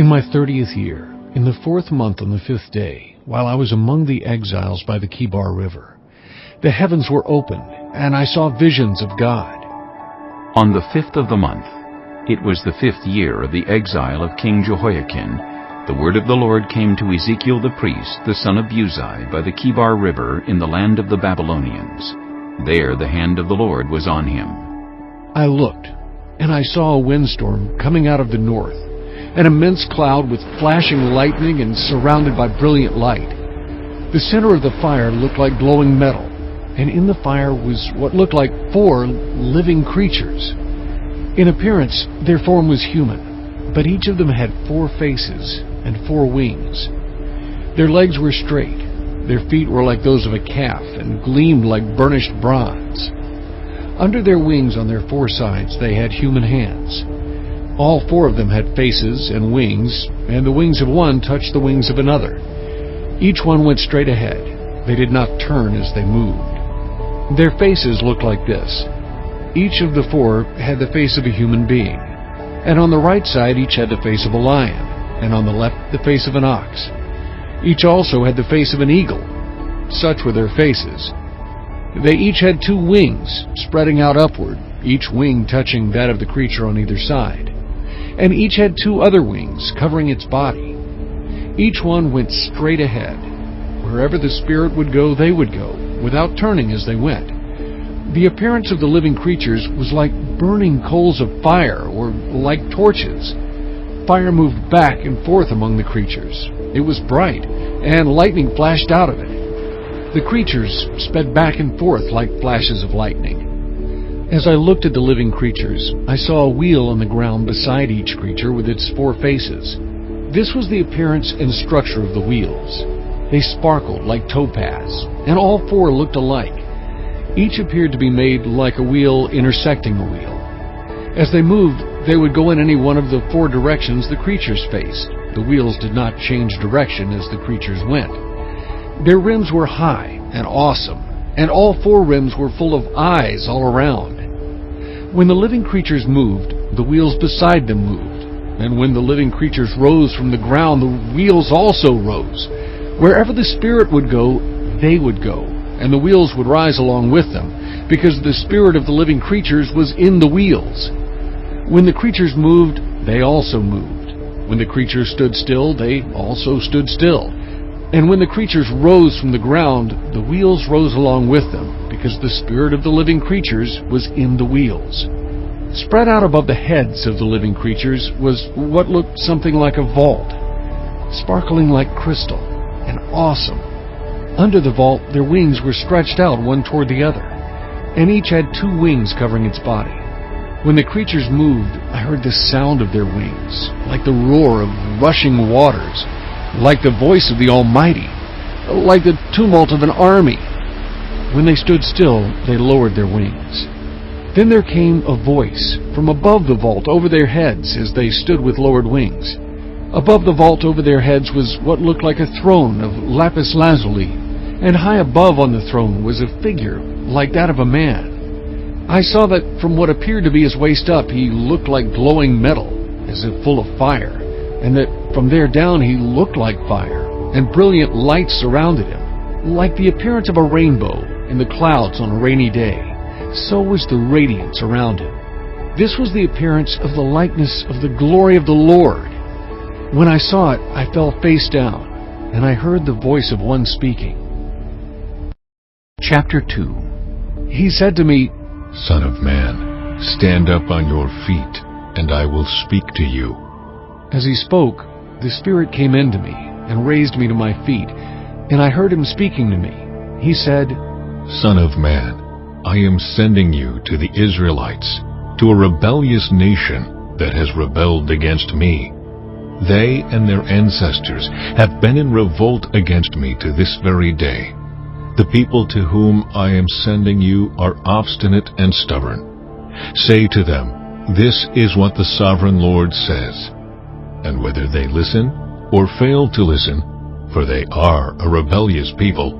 my 30th year, in the 4th month on the 5th day, while I was among the exiles by the Kibar River, the heavens were opened, and I saw visions of God. On the 5th of the month, it was the 5th year of the exile of King Jehoiakim, the word of the Lord came to Ezekiel the priest, the son of Buzi, by the Kibar River in the land of the Babylonians. There the hand of the Lord was on him. I looked, and I saw a windstorm coming out of the north, an immense cloud with flashing lightning and surrounded by brilliant light. The center of the fire looked like glowing metal, and in the fire was what looked like 4 living creatures. In appearance, their form was human, but each of them had 4 faces and 4 wings. Their legs were straight, their feet were like those of a calf and gleamed like burnished bronze. Under their wings on their 4 sides they had human hands. All 4 of them had faces and wings, and the wings of one touched the wings of another. Each one went straight ahead. They did not turn as they moved. Their faces looked like this. Each of the 4 had the face of a human being, and on the right side each had the face of a lion, and on the left the face of an ox. Each also had the face of an eagle. Such were their faces. They each had 2 wings, spreading out upward, each wing touching that of the creature on either side. And each had 2 other wings covering its body. Each one went straight ahead. Wherever the Spirit would go, they would go, without turning as they went. The appearance of the living creatures was like burning coals of fire, or like torches. Fire moved back and forth among the creatures. It was bright, and lightning flashed out of it. The creatures sped back and forth like flashes of lightning. As I looked at the living creatures, I saw a wheel on the ground beside each creature with its 4 faces. This was the appearance and structure of the wheels. They sparkled like topaz, and all 4 looked alike. Each appeared to be made like a wheel intersecting a wheel. As they moved, they would go in any one of the 4 directions the creatures faced. The wheels did not change direction as the creatures went. Their rims were high and awesome, and all 4 rims were full of eyes all around. When the living creatures moved, the wheels beside them moved, and when the living creatures rose from the ground, the wheels also rose. Wherever the Spirit would go, they would go, and the wheels would rise along with them, because the spirit of the living creatures was in the wheels. When the creatures moved, they also moved. When the creatures stood still, they also stood still. And when the creatures rose from the ground, the wheels rose along with them, because the spirit of the living creatures was in the wheels. Spread out above the heads of the living creatures was what looked something like a vault, sparkling like crystal, and awesome. Under the vault, their wings were stretched out one toward the other, and each had 2 wings covering its body. When the creatures moved, I heard the sound of their wings, like the roar of rushing waters, like the voice of the Almighty, like the tumult of an army. When they stood still, they lowered their wings. Then there came a voice from above the vault over their heads as they stood with lowered wings. Above the vault over their heads was what looked like a throne of lapis lazuli, and high above on the throne was a figure like that of a man. I saw that from what appeared to be his waist up, he looked like glowing metal, as if full of fire, and that from there down he looked like fire, and brilliant lights surrounded him, like the appearance of a rainbow in the clouds on a rainy day. So was the radiance around him. This was the appearance of the likeness of the glory of the Lord. When I saw it, I fell face down, and I heard the voice of one speaking. Chapter 2. He said to me, Son of man, stand up on your feet, and I will speak to you. As he spoke, the Spirit came into me and raised me to my feet, and I heard him speaking to me. He said, Son of man, I am sending you to the Israelites, to a rebellious nation that has rebelled against me. They and their ancestors have been in revolt against me to this very day. The people to whom I am sending you are obstinate and stubborn. Say to them, This is what the sovereign Lord says. And whether they listen or fail to listen, for they are a rebellious people,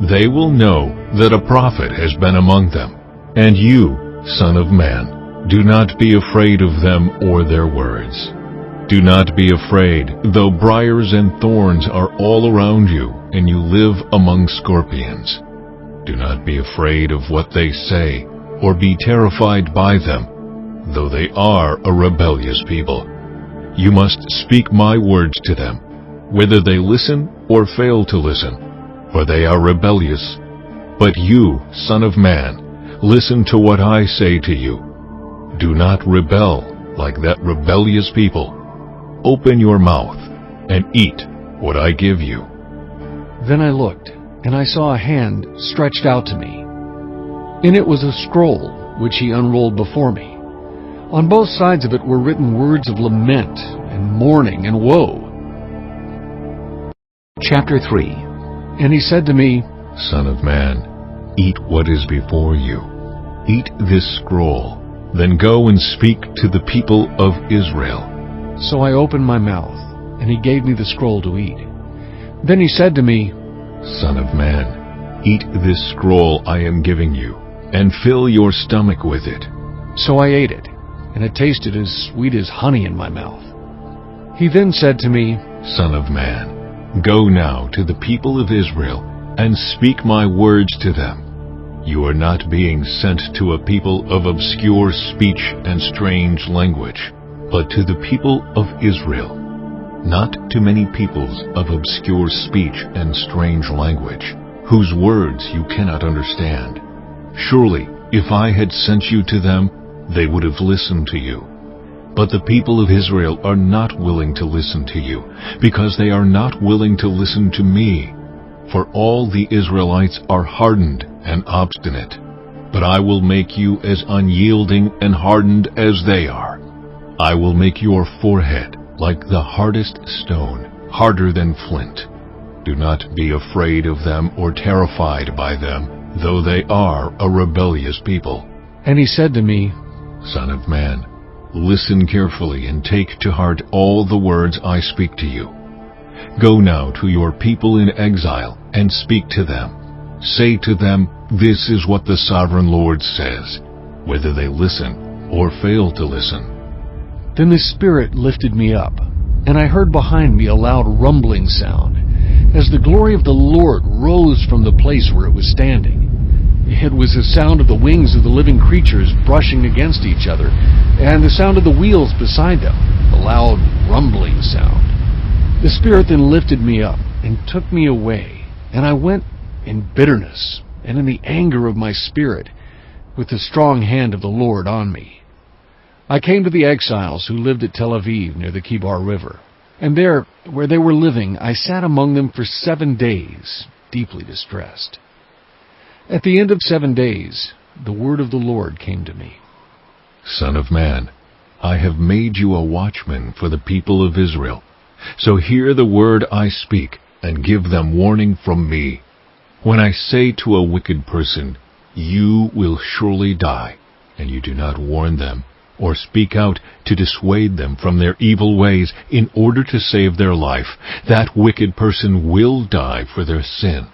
they will know that a prophet has been among them. And you, Son of man, do not be afraid of them or their words. Do not be afraid, though briars and thorns are all around you, and you live among scorpions. Do not be afraid of what they say, or be terrified by them, though they are a rebellious people. You must speak my words to them, whether they listen or fail to listen, for they are rebellious. But you, Son of Man, listen to what I say to you. Do not rebel like that rebellious people. Open your mouth and eat what I give you. Then I looked, and I saw a hand stretched out to me. In it was a scroll, which he unrolled before me. On both sides of it were written words of lament and mourning and woe. Chapter 3. And he said to me, Son of man, eat what is before you. Eat this scroll, then go and speak to the people of Israel. So I opened my mouth, and he gave me the scroll to eat. Then he said to me, Son of man, eat this scroll I am giving you, and fill your stomach with it. So I ate it, and it tasted as sweet as honey in my mouth. He then said to me, Son of man, go now to the people of Israel, and speak my words to them. You are not being sent to a people of obscure speech and strange language, but to the people of Israel, not to many peoples of obscure speech and strange language, whose words you cannot understand. Surely, if I had sent you to them, they would have listened to you. But the people of Israel are not willing to listen to you, because they are not willing to listen to me. For all the Israelites are hardened and obstinate, but I will make you as unyielding and hardened as they are. I will make your forehead like the hardest stone, harder than flint. Do not be afraid of them or terrified by them, though they are a rebellious people. And he said to me, Son of man, listen carefully and take to heart all the words I speak to you. Go now to your people in exile and speak to them. Say to them, This is what the sovereign Lord says, whether they listen or fail to listen. Then the Spirit lifted me up, and I heard behind me a loud rumbling sound, as the glory of the Lord rose from the place where it was standing. It was the sound of the wings of the living creatures brushing against each other, and the sound of the wheels beside them, the loud rumbling sound. The Spirit then lifted me up and took me away, and I went in bitterness and in the anger of my spirit, with the strong hand of the Lord on me. I came to the exiles who lived at Tel Aviv near the Kibar River, and there, where they were living, I sat among them for 7 days, deeply distressed. At the end of 7 days, the word of the Lord came to me. Son of man, I have made you a watchman for the people of Israel. So hear the word I speak, and give them warning from me. When I say to a wicked person, You will surely die, and you do not warn them, or speak out to dissuade them from their evil ways in order to save their life, that wicked person will die for their sin,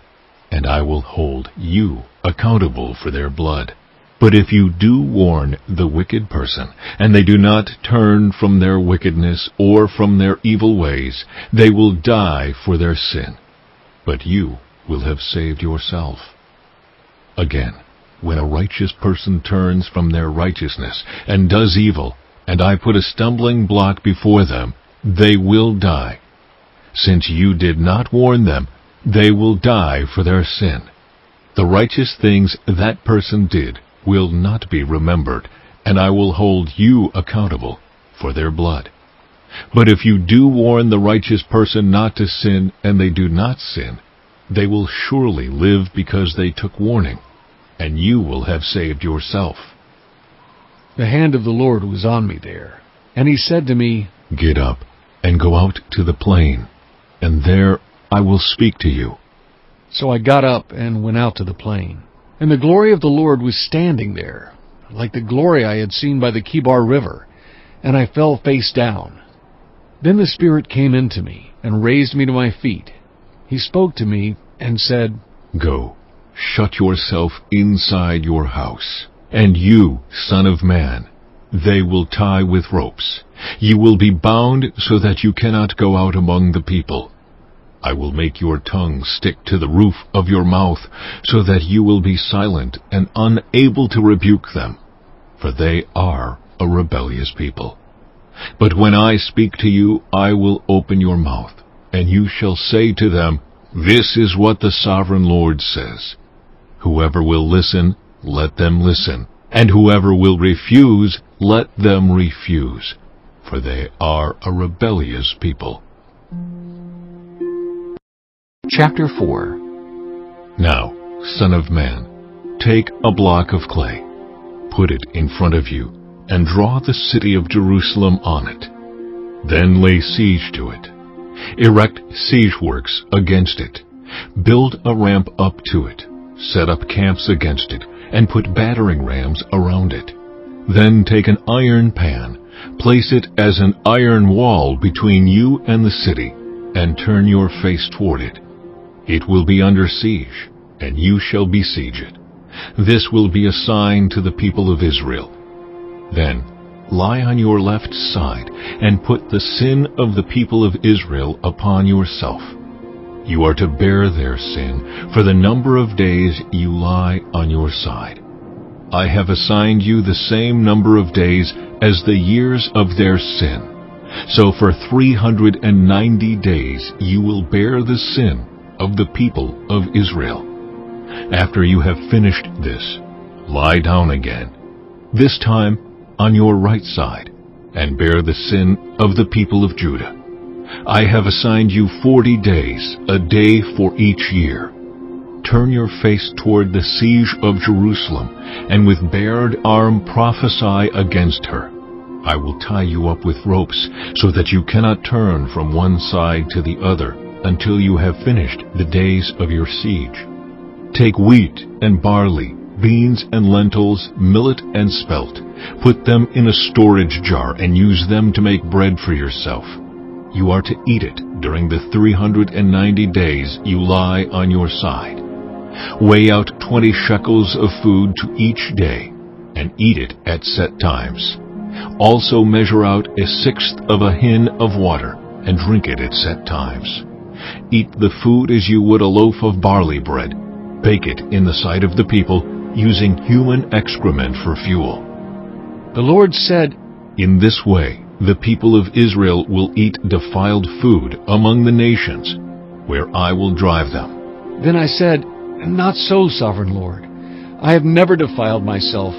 and I will hold you accountable for their blood. But if you do warn the wicked person, and they do not turn from their wickedness or from their evil ways, they will die for their sin, but you will have saved yourself. Again, when a righteous person turns from their righteousness and does evil, and I put a stumbling block before them, they will die. Since you did not warn them, they will die for their sin. The righteous things that person did will not be remembered, and I will hold you accountable for their blood. But if you do warn the righteous person not to sin, and they do not sin, they will surely live because they took warning, and you will have saved yourself. The hand of the Lord was on me there, and he said to me, Get up and go out to the plain, and there I will speak to you. So I got up and went out to the plain, and the glory of the Lord was standing there, like the glory I had seen by the Kibar River, and I fell face down. Then the Spirit came into me and raised me to my feet. He spoke to me and said, Go, shut yourself inside your house, and you, Son of man, They will tie with ropes. You will be bound so that you cannot go out among the people. I will make your tongue stick to the roof of your mouth, so that you will be silent and unable to rebuke them, for they are a rebellious people. But when I speak to you, I will open your mouth, and you shall say to them, This is what the Sovereign Lord says. Whoever will listen, let them listen, and whoever will refuse, let them refuse, for they are a rebellious people. Chapter 4. Now, Son of man, take a block of clay, put it in front of you, and draw the city of Jerusalem on it. Then lay siege to it. Erect siege works against it. Build a ramp up to it. Set up camps against it, and put battering rams around it. Then take an iron pan, place it as an iron wall between you and the city, and turn your face toward it. It will be under siege, and you shall besiege it. This will be a sign to the people of Israel. Then lie on your left side, and put the sin of the people of Israel upon yourself. You are to bear their sin for the number of days you lie on your side. I have assigned you the same number of days as the years of their sin. So for 390 days you will bear the sin of the people of Israel. After you have finished this, lie down again, this time on your right side, and bear the sin of the people of Judah. I have assigned you 40 days, a day for each year. Turn your face toward the siege of Jerusalem, and with bared arm prophesy against her. I will tie you up with ropes, so that you cannot turn from one side to the other until you have finished the days of your siege. Take wheat and barley, beans and lentils, millet and spelt. Put them in a storage jar and use them to make bread for yourself. You are to eat it during the 390 days you lie on your side. Weigh out 20 shekels of food to each day, and eat it at set times. Also measure out 1/6 of a hin of water, and drink it at set times. Eat the food as you would a loaf of barley bread. Bake it in the sight of the people, using human excrement for fuel. The Lord said, In this way, the people of Israel will eat defiled food among the nations, where I will drive them. Then I said, Not so, Sovereign Lord. I have never defiled myself.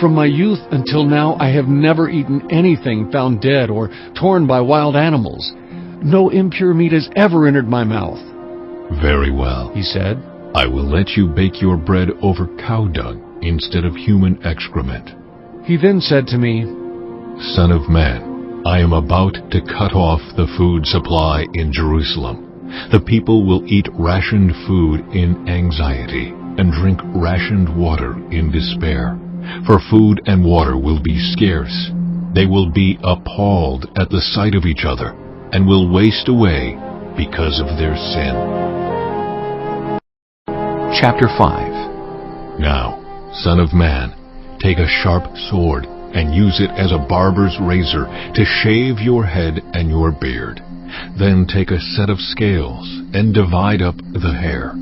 From my youth until now I have never eaten anything found dead or torn by wild animals. No impure meat has ever entered my mouth. Very well, He said. I will let you bake your bread over cow dung instead of human excrement. He then said to me, Son of man, I am about to cut off the food supply in Jerusalem. The people will eat rationed food in anxiety and drink rationed water in despair, for food and water will be scarce. They will be appalled at the sight of each other and will waste away because of their sin. Chapter 5. Now, Son of man, take a sharp sword and use it as a barber's razor to shave your head and your beard. Then take a set of scales and divide up the hair.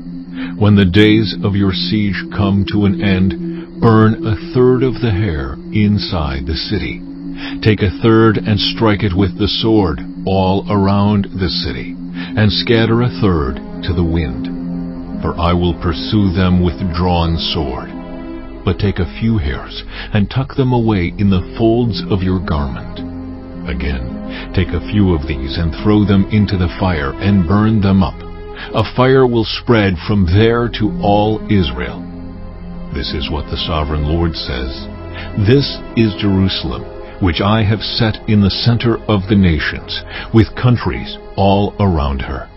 When the days of your siege come to an end, burn 1/3 of the hair inside the city. Take 1/3 and strike it with the sword all around the city, and scatter 1/3 to the wind. For I will pursue them with drawn sword. But take a few hairs and tuck them away in the folds of your garment. Again, take a few of these and throw them into the fire and burn them up. A fire will spread from there to all Israel. This is what the Sovereign Lord says. This is Jerusalem, which I have set in the center of the nations, with countries all around her.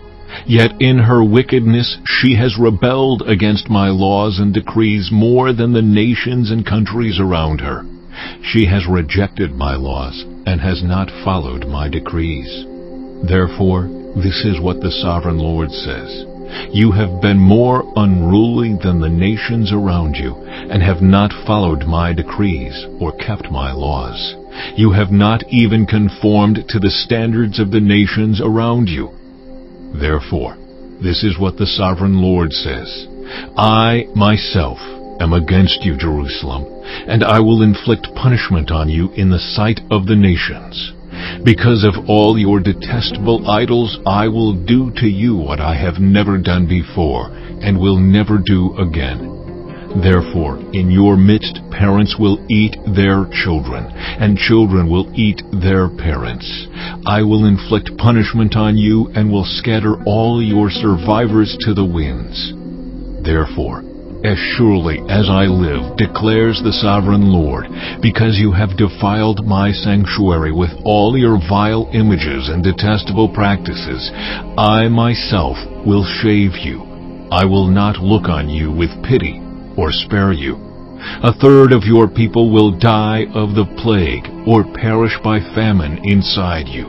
Yet in her wickedness she has rebelled against my laws and decrees more than the nations and countries around her. She has rejected my laws and has not followed my decrees. Therefore, this is what the Sovereign Lord says. You have been more unruly than the nations around you, and have not followed my decrees or kept my laws. You have not even conformed to the standards of the nations around you. Therefore, this is what the sovereign Lord says: I myself am against you, Jerusalem, and I will inflict punishment on you in the sight of the nations. Because of all your detestable idols, I will do to you what I have never done before, and will never do again. Therefore, in your midst parents will eat their children, and children will eat their parents. I will inflict punishment on you, and will scatter all your survivors to the winds. Therefore, as surely as I live, declares the sovereign Lord, because you have defiled my sanctuary with all your vile images and detestable practices, I myself will shave you. I will not look on you with pity or spare you. 1/3 of your people will die of the plague or perish by famine inside you.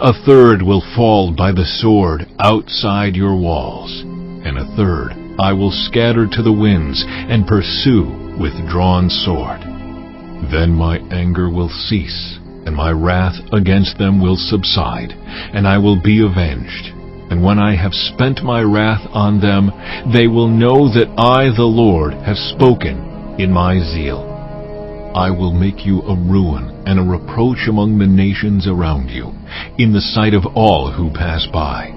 1/3 will fall by the sword outside your walls, and 1/3 I will scatter to the winds and pursue with drawn sword. Then my anger will cease, and my wrath against them will subside, and I will be avenged. And when I have spent my wrath on them, they will know that I, the Lord, have spoken in my zeal. I will make you a ruin and a reproach among the nations around you, in the sight of all who pass by.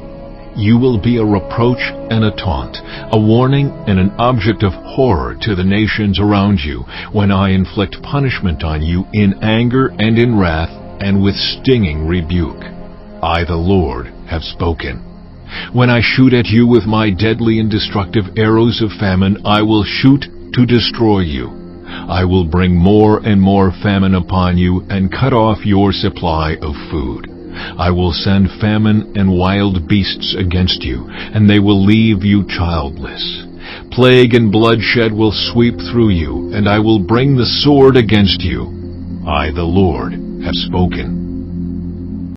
You will be a reproach and a taunt, a warning and an object of horror to the nations around you, when I inflict punishment on you in anger and in wrath and with stinging rebuke. I, the Lord, have spoken. When I shoot at you with my deadly and destructive arrows of famine, I will shoot to destroy you. I will bring more and more famine upon you and cut off your supply of food. I will send famine and wild beasts against you, and they will leave you childless. Plague and bloodshed will sweep through you, and I will bring the sword against you. I, the Lord, have spoken.